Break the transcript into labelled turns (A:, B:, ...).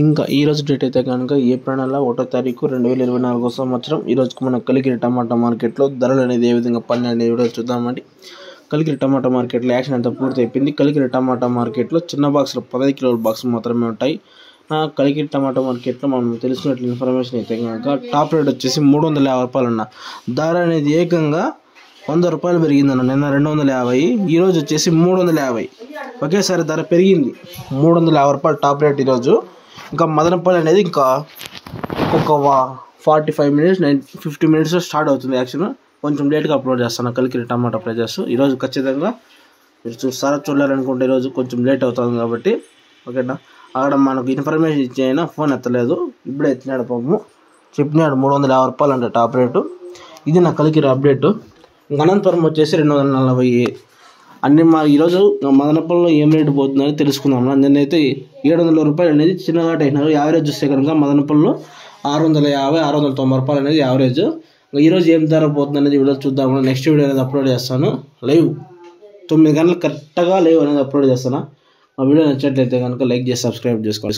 A: ఇంకా ఈ రోజు డేట్ అయితే కనుక ఏప్రిల్ నెల 1వ తారీఖు 2024 సంవత్సరం. ఈ రోజుకు మన కలికిరి టమాటా మార్కెట్లో ధరలు అనేది ఏ విధంగా పడినాయి వీడియో చూద్దామండి. కలికిరి టమాటా మార్కెట్లో యాక్షన్ అంతా పూర్తి అయిపోయింది. కలికిరి టమాటా మార్కెట్లో చిన్న బాక్సులు 15 కిలోల బాక్స్ మాత్రమే ఉంటాయి. కలికిరి టమాటా మార్కెట్లో మనం తెలుసుకున్నట్లు ఇన్ఫర్మేషన్ అయితే కనుక టాప్ రేట్ వచ్చేసి 350 రూపాయలు అన్న. ధర అనేది ఏకంగా 100 రూపాయలు పెరిగిందన్న. నిన్న 250, ఈరోజు వచ్చేసి 350. ఒకేసారి ధర పెరిగింది. 350 రూపాయలు టాప్ రేట్ ఈరోజు. ఇంకా మదనపల్లి అనేది ఇంకా ఒక 45 మినిట్స్ 50 మినిట్స్ స్టార్ట్ అవుతుంది యాక్షన్. కొంచెం లేట్గా అప్లోడ్ చేస్తాను కలికిరి టమాటా ప్రైజెస్. ఈరోజు ఖచ్చితంగా మీరు చూడాలనుకుంటే ఈరోజు కొంచెం లేట్ అవుతుంది కాబట్టి ఓకేనా. అక్కడ మనకు ఇన్ఫర్మేషన్ ఇచ్చేయనా ఫోన్ ఎత్తలేదు, ఇప్పుడే ఎత్తినాడు పాపము. చెప్పినాడు 350 రూపాయలు అంటే టాప్ రేటు. ఇది నా కలికిరి అప్డేటు. అనంతపురం వచ్చేసి 240. అన్ని ఈరోజు మదనపల్లిలో ఏం రేటు పోతుందని తెలుసుకుందాం. నేనైతే 700 రూపాయలు అనేది చిన్నగా అయినారు. యావరేజ్ చూస్తే కనుక మదనపల్లిలో 650, 690 రూపాయలు అనేది యావరేజ్. ఈరోజు ఏం ధర పోతుంది అనేది వీడియో చూద్దాము. నెక్స్ట్ వీడియో అనేది అప్లోడ్ చేస్తాను. లైవ్ 9 గంటలకు కరెక్ట్గా లైవ్ అనేది అప్లోడ్ చేస్తాను. ఆ వీడియో నచ్చినట్లయితే కనుక లైక్ చేసి సబ్స్క్రైబ్ చేసుకోండి.